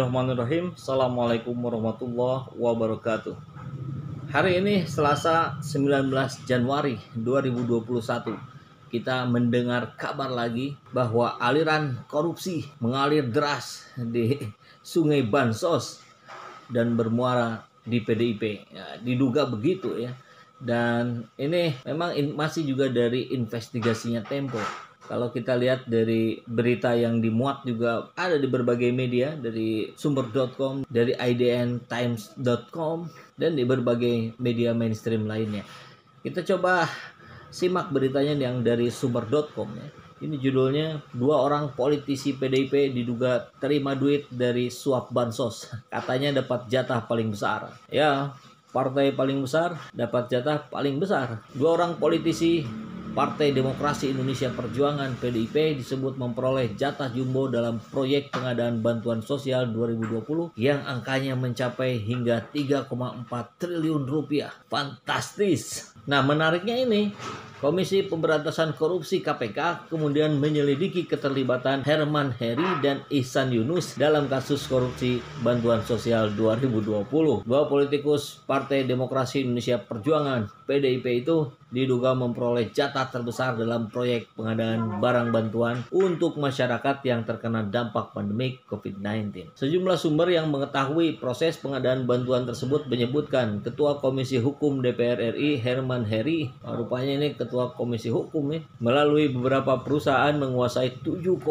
Bismillahirrahmanirrahim. Assalamualaikum warahmatullahi wabarakatuh. Hari ini Selasa 19 Januari 2021. Kita mendengar kabar lagi bahwa aliran korupsi mengalir deras di Sungai Bansos dan bermuara di PDIP. Ya, diduga begitu ya. Dan ini memang masih juga dari investigasinya Tempo. Kalau kita lihat dari berita yang dimuat juga ada di berbagai media, dari sumber.com, dari idntimes.com, dan di berbagai media mainstream lainnya. Kita coba simak beritanya yang dari sumber.com ya. Ini judulnya, 2 orang politisi PDIP diduga terima duit dari suap bansos. Katanya dapat jatah paling besar. Ya, partai paling besar dapat jatah paling besar. 2 orang politisi Partai Demokrasi Indonesia Perjuangan PDIP disebut memperoleh jatah jumbo dalam proyek pengadaan bantuan sosial 2020 yang angkanya mencapai hingga 3,4 triliun rupiah. Fantastis. Nah, menariknya ini, Komisi Pemberantasan Korupsi KPK kemudian menyelidiki keterlibatan Herman Heri dan Ihsan Yunus dalam kasus korupsi bantuan sosial 2020. 2 politikus Partai Demokrasi Indonesia Perjuangan PDIP itu diduga memperoleh jatah terbesar dalam proyek pengadaan barang bantuan untuk masyarakat yang terkena dampak pandemi COVID-19. Sejumlah sumber yang mengetahui proses pengadaan bantuan tersebut menyebutkan Ketua Komisi Hukum DPR RI Herman Heri, rupanya ini Ketua Komisi Hukum ya, melalui beberapa perusahaan menguasai 7,6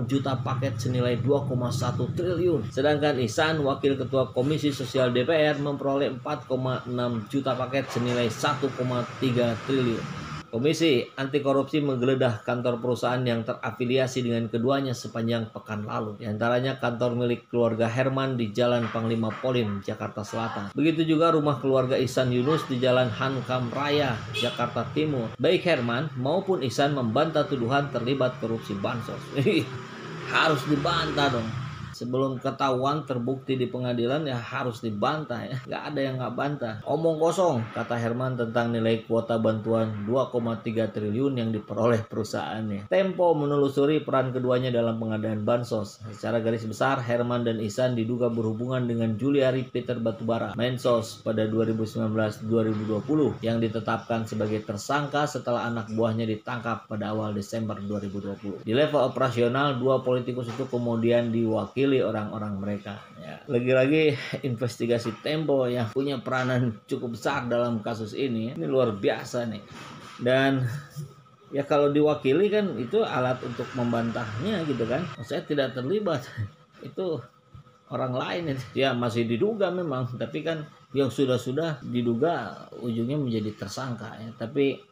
juta paket senilai 2,1 triliun. Sedangkan Ihsan, Wakil Ketua Komisi Sosial DPR, memperoleh 4,6 juta paket senilai 1,3 triliun. Komisi Anti Korupsi menggeledah kantor perusahaan yang terafiliasi dengan keduanya sepanjang pekan lalu. Di antaranya kantor milik keluarga Herman di Jalan Panglima Polim, Jakarta Selatan. Begitu juga rumah keluarga Ihsan Yunus di Jalan Hankam Raya, Jakarta Timur. Baik Herman maupun Ihsan membantah tuduhan terlibat korupsi bansos. Harus dibantah dong. Sebelum ketahuan terbukti di pengadilan ya harus dibantah ya. Gak ada yang gak bantah. Omong kosong, kata Herman tentang nilai kuota bantuan 2,3 triliun yang diperoleh perusahaannya. Tempo menelusuri peran keduanya dalam pengadaan bansos. Secara garis besar, Herman dan Ihsan diduga berhubungan dengan Juliari Peter Batubara, Mensos pada 2019-2020 yang ditetapkan sebagai tersangka setelah anak buahnya ditangkap pada awal Desember 2020. Di level operasional, 2 politikus itu kemudian diwakili orang-orang mereka ya. Lagi-lagi investigasi Tempo yang punya peranan cukup besar dalam kasus ini luar biasa nih. Dan ya kalau diwakili kan itu alat untuk membantahnya gitu kan. Saya tidak terlibat. Itu orang lain ya, masih diduga memang, tapi kan yang sudah diduga ujungnya menjadi tersangka ya. Tapi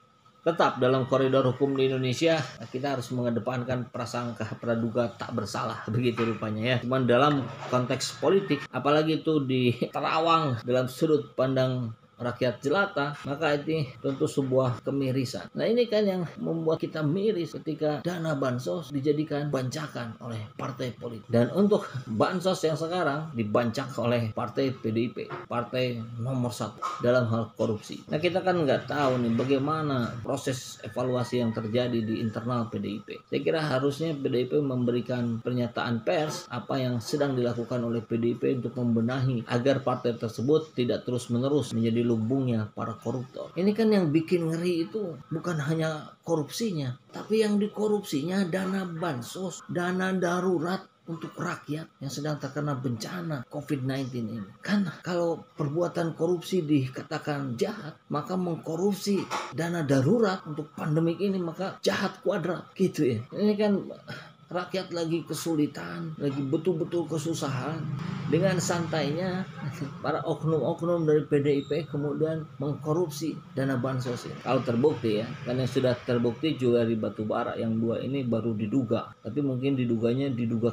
tetap dalam koridor hukum di Indonesia kita harus mengedepankan prasangka praduga tak bersalah, begitu rupanya ya. Cuman dalam konteks politik, apalagi itu diterawang dalam sudut pandang rakyat jelata, maka itu tentu sebuah kemirisan. Nah, ini kan yang membuat kita miris ketika dana bansos dijadikan bancakan oleh partai politik. Dan untuk bansos yang sekarang dibancak oleh partai PDIP, partai nomor 1 dalam hal korupsi. Nah, kita kan nggak tahu nih bagaimana proses evaluasi yang terjadi di internal PDIP. Saya kira harusnya PDIP memberikan pernyataan pers apa yang sedang dilakukan oleh PDIP untuk membenahi agar partai tersebut tidak terus-menerus menjadi lumbungnya para koruptor. Ini kan yang bikin ngeri itu bukan hanya korupsinya, tapi yang dikorupsinya dana bansos, dana darurat untuk rakyat yang sedang terkena bencana COVID-19 ini. Kan kalau perbuatan korupsi dikatakan jahat, maka mengkorupsi dana darurat untuk pandemik ini maka jahat kuadrat gitu ya. Ini kan rakyat lagi kesulitan, lagi betul-betul kesusahan. Dengan santainya para oknum-oknum dari PDIP kemudian mengkorupsi dana bansos ini. Kalau terbukti ya, karena sudah terbukti Juliari Batubara yang 2 ini baru diduga, tapi mungkin diduga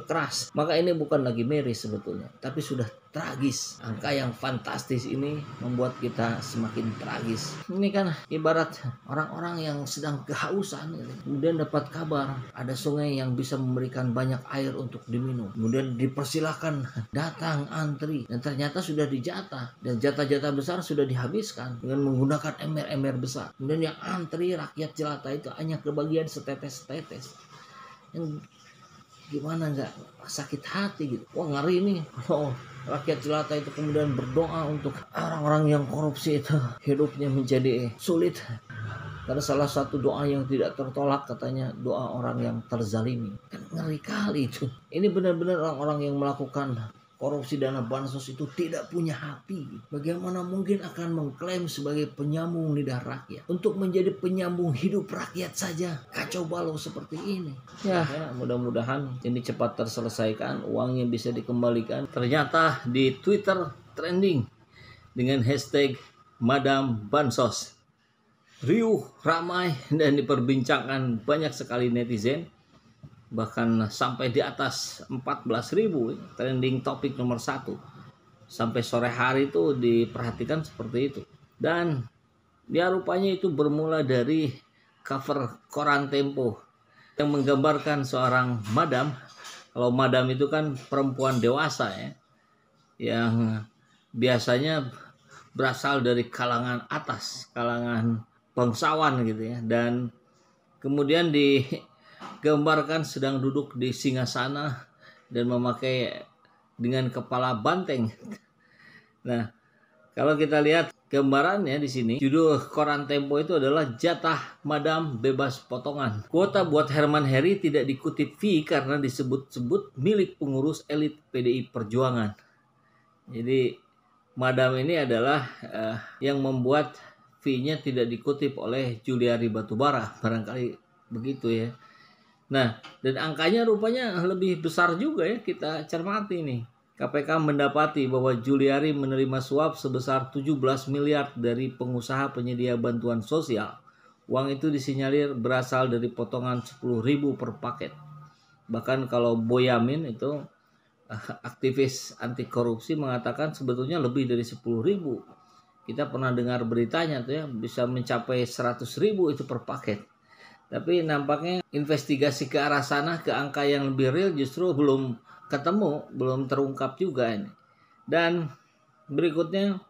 keras. Maka ini bukan lagi miris sebetulnya, tapi sudah tragis. Angka yang fantastis ini membuat kita semakin tragis. Ini kan ibarat orang-orang yang sedang kehausan gitu. Kemudian dapat kabar ada sungai yang bisa memberikan banyak air untuk diminum. Kemudian dipersilahkan datang antri dan ternyata sudah dijatah dan jatah-jatah besar sudah dihabiskan dengan menggunakan ember-ember besar. Kemudian yang antri rakyat jelata itu hanya kebagian setetes-setetes. Yang gimana nggak sakit hati gitu. Wah ngeri nih kalau rakyat jelata itu kemudian berdoa untuk orang-orang yang korupsi itu hidupnya menjadi sulit. Karena salah satu doa yang tidak tertolak katanya doa orang yang terzalimi. Kan ngeri kali itu. Ini benar-benar orang-orang yang melakukan korupsi dana bansos itu tidak punya hati. Bagaimana mungkin akan mengklaim sebagai penyambung lidah rakyat, untuk menjadi penyambung hidup rakyat saja kacau balau seperti ini. Ya mudah-mudahan ini cepat terselesaikan, uangnya bisa dikembalikan. Ternyata di Twitter trending dengan hashtag Madam Bansos. Riuh, ramai, dan diperbincangkan banyak sekali netizen. Bahkan sampai di atas 14.000 trending topik nomor 1. Sampai sore hari itu diperhatikan seperti itu. Dan ya rupanya itu bermula dari cover koran Tempo yang menggambarkan seorang madam. Kalau madam itu kan perempuan dewasa ya, yang biasanya berasal dari kalangan atas, kalangan bangsawan gitu ya, dan kemudian digambarkan sedang duduk di singgasana dan memakai dengan kepala banteng. Nah, kalau kita lihat gambarannya di sini, judul koran Tempo itu adalah Jatah Madam Bebas Potongan. Kuota buat Herman Heri tidak dikutip fee karena disebut-sebut milik pengurus elit PDI Perjuangan. Jadi madam ini adalah yang membuat fee-nya tidak dikutip oleh Juliari Batubara, barangkali begitu ya. Nah, dan angkanya rupanya lebih besar juga ya, kita cermati nih. KPK mendapati bahwa Juliari menerima suap sebesar 17 miliar dari pengusaha penyedia bantuan sosial. Uang itu disinyalir berasal dari potongan 10.000 per paket. Bahkan kalau Boyamin itu aktivis anti korupsi mengatakan sebetulnya lebih dari 10.000. Kita pernah dengar beritanya tuh ya, bisa mencapai 100.000 itu per paket. Tapi nampaknya investigasi ke arah sana, ke angka yang lebih real justru belum ketemu, belum terungkap juga ini. Dan berikutnya,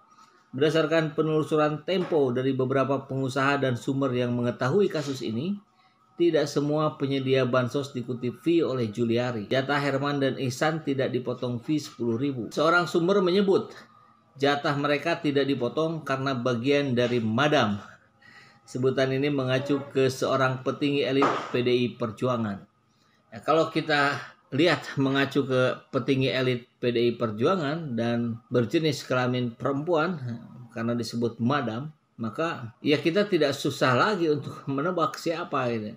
berdasarkan penelusuran Tempo dari beberapa pengusaha dan sumber yang mengetahui kasus ini, tidak semua penyedia bansos dikutip fee oleh Juliari. Jatah Herman dan Ihsan tidak dipotong fee 10.000. Seorang sumber menyebut jatah mereka tidak dipotong karena bagian dari madam. Sebutan ini mengacu ke seorang petinggi elit PDI Perjuangan. Ya, kalau kita lihat mengacu ke petinggi elit PDI Perjuangan dan berjenis kelamin perempuan karena disebut madam, maka ya kita tidak susah lagi untuk menebak siapa ini.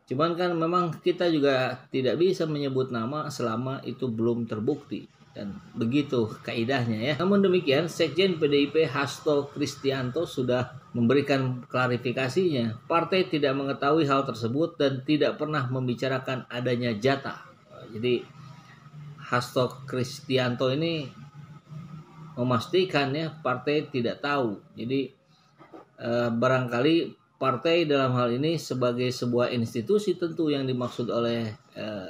Cuman kan memang kita juga tidak bisa menyebut nama selama itu belum terbukti. Dan begitu kaidahnya ya. Namun demikian, Sekjen PDIP Hasto Kristianto sudah memberikan klarifikasinya. Partai tidak mengetahui hal tersebut dan tidak pernah membicarakan adanya jatah. Jadi Hasto Kristianto ini memastikan ya partai tidak tahu. Jadi barangkali partai dalam hal ini sebagai sebuah institusi tentu yang dimaksud oleh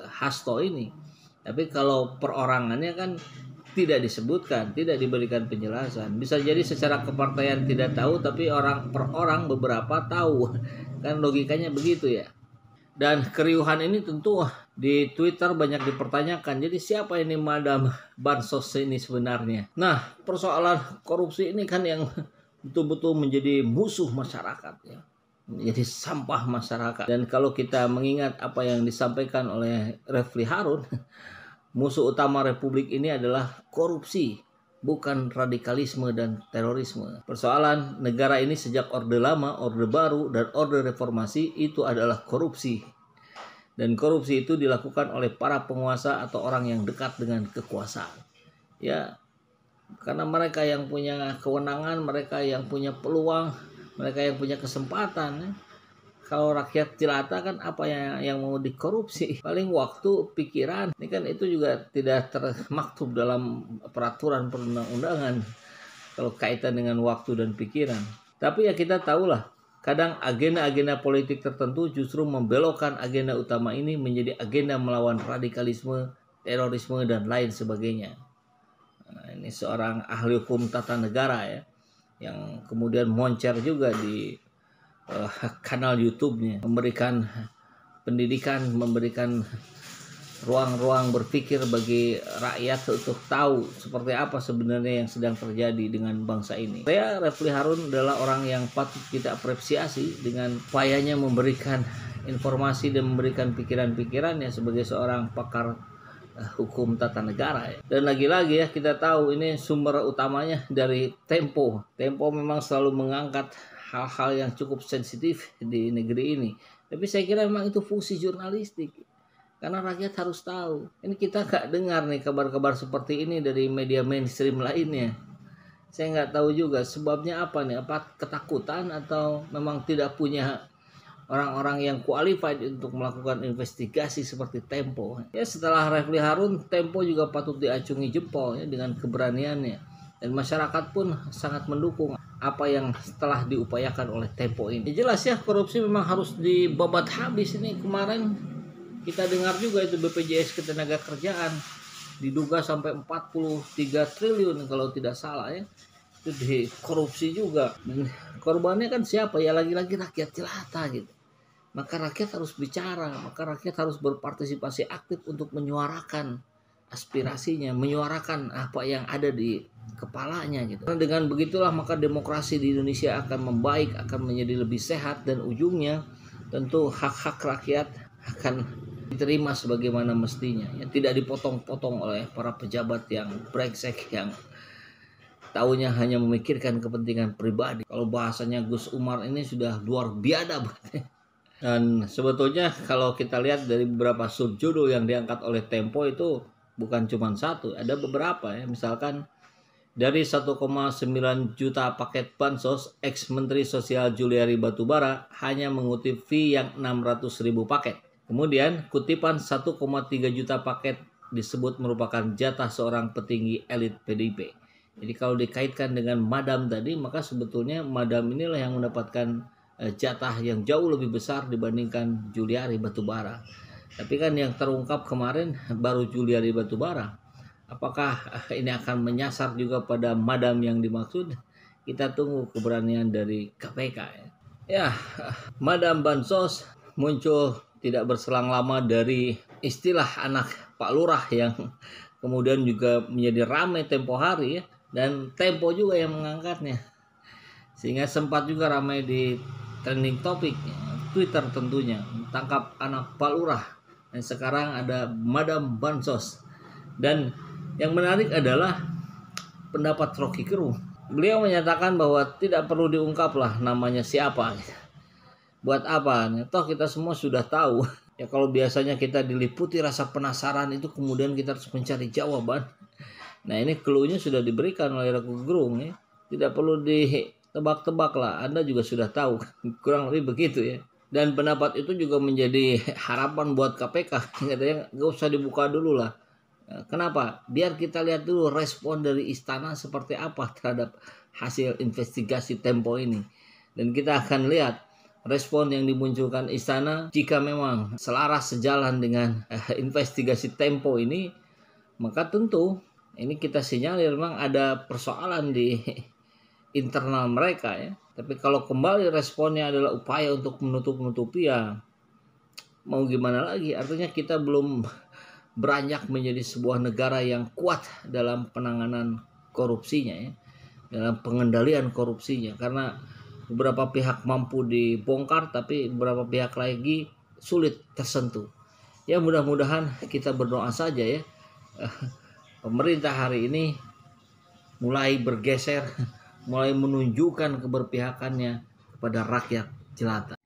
Hasto ini. Tapi kalau perorangannya kan tidak disebutkan, tidak diberikan penjelasan. Bisa jadi secara kepartaian tidak tahu, tapi orang per orang beberapa tahu. Kan logikanya begitu ya. Dan keriuhan ini tentu di Twitter banyak dipertanyakan. Jadi siapa ini Madam Bansos ini sebenarnya? Nah, persoalan korupsi ini kan yang betul-betul menjadi musuh masyarakat ya. Menjadi sampah masyarakat. Dan kalau kita mengingat apa yang disampaikan oleh Refli Harun, musuh utama Republik ini adalah korupsi, bukan radikalisme dan terorisme. Persoalan negara ini sejak Orde Lama, Orde Baru, dan Orde Reformasi itu adalah korupsi. Dan korupsi itu dilakukan oleh para penguasa atau orang yang dekat dengan kekuasaan. Ya, karena mereka yang punya kewenangan, mereka yang punya peluang, mereka yang punya kesempatan ya. Kalau rakyat jelata kan apa yang mau dikorupsi? Paling waktu, pikiran. Ini kan itu juga tidak termaktub dalam peraturan perundang-undangan kalau kaitan dengan waktu dan pikiran. Tapi ya kita tahulah, kadang agenda-agenda politik tertentu justru membelokkan agenda utama ini menjadi agenda melawan radikalisme, terorisme, dan lain sebagainya. Nah, ini seorang ahli hukum tata negara ya, yang kemudian moncer juga di kanal YouTube-nya, memberikan pendidikan, memberikan ruang-ruang berpikir bagi rakyat untuk tahu seperti apa sebenarnya yang sedang terjadi dengan bangsa ini. Saya, Refli Harun, adalah orang yang patut kita apresiasi dengan upayanya memberikan informasi dan memberikan pikiran-pikirannya sebagai seorang pakar hukum tata negara ya. Dan lagi-lagi ya, kita tahu ini sumber utamanya dari Tempo. Tempo memang selalu mengangkat hal-hal yang cukup sensitif di negeri ini. Tapi saya kira memang itu fungsi jurnalistik. Karena rakyat harus tahu. Ini kita nggak dengar nih kabar-kabar seperti ini dari media mainstream lainnya. Saya nggak tahu juga sebabnya apa nih. Apa ketakutan atau memang tidak punya orang-orang yang qualified untuk melakukan investigasi seperti Tempo. Ya, setelah Refli Harun, Tempo juga patut diacungi jempol ya, dengan keberaniannya. Dan masyarakat pun sangat mendukung apa yang telah diupayakan oleh Tempo ini. Ya, jelas ya, korupsi memang harus dibabat habis. Ini kemarin kita dengar juga itu BPJS Ketenagakerjaan diduga sampai 43 triliun kalau tidak salah ya. Itu dikorupsi juga. Dan korbannya kan siapa? Ya lagi-lagi rakyat jelata gitu. Maka rakyat harus bicara, maka rakyat harus berpartisipasi aktif untuk menyuarakan aspirasinya, menyuarakan apa yang ada di kepalanya gitu. Karena dengan begitulah maka demokrasi di Indonesia akan membaik, akan menjadi lebih sehat, dan ujungnya tentu hak-hak rakyat akan diterima sebagaimana mestinya ya, tidak dipotong-potong oleh para pejabat yang brengsek yang taunya hanya memikirkan kepentingan pribadi. Kalau bahasanya Gus Umar ini sudah luar biadab. Dan sebetulnya kalau kita lihat dari beberapa subjudul yang diangkat oleh Tempo itu bukan cuma satu, ada beberapa ya. Misalkan dari 1,9 juta paket bansos, ex-Menteri Sosial Juliari Batubara hanya mengutip fee yang 600.000 paket. Kemudian kutipan 1,3 juta paket disebut merupakan jatah seorang petinggi elit PDIP. Jadi kalau dikaitkan dengan Madam tadi, maka sebetulnya Madam inilah yang mendapatkan jatah yang jauh lebih besar dibandingkan Juliari Batubara. Tapi kan yang terungkap kemarin baru Juliari Batubara. Apakah ini akan menyasar juga pada Madam yang dimaksud? Kita tunggu keberanian dari KPK ya. Ya, Madam Bansos muncul tidak berselang lama dari istilah anak Pak Lurah yang kemudian juga menjadi ramai tempo hari ya, dan Tempo juga yang mengangkatnya sehingga sempat juga ramai di trending topik Twitter tentunya, tangkap anak Pak Lurah, dan sekarang ada Madam Bansos. Dan yang menarik adalah pendapat Rocky Gerung. Beliau menyatakan bahwa tidak perlu diungkap lah namanya siapa. Buat apa? Toh kita semua sudah tahu. Ya kalau biasanya kita diliputi rasa penasaran itu kemudian kita harus mencari jawaban. Nah ini clue-nya sudah diberikan oleh Rocky Gerung ya. Tidak perlu ditebak-tebak lah. Anda juga sudah tahu. Kurang lebih begitu ya. Dan pendapat itu juga menjadi harapan buat KPK. Katanya nggak usah dibuka dulu lah. Kenapa? Biar kita lihat dulu respon dari istana seperti apa terhadap hasil investigasi Tempo ini. Dan kita akan lihat respon yang dimunculkan istana. Jika memang selaras sejalan dengan investigasi Tempo ini, maka tentu ini kita sinyalir memang ada persoalan di internal mereka ya. Tapi kalau kembali responnya adalah upaya untuk menutup-nutupi, ya mau gimana lagi? Artinya kita belum beranjak menjadi sebuah negara yang kuat dalam penanganan korupsinya ya, dalam pengendalian korupsinya, karena beberapa pihak mampu dibongkar tapi beberapa pihak lagi sulit tersentuh. Ya mudah-mudahan kita berdoa saja ya, pemerintah hari ini mulai bergeser, mulai menunjukkan keberpihakannya kepada rakyat jelata.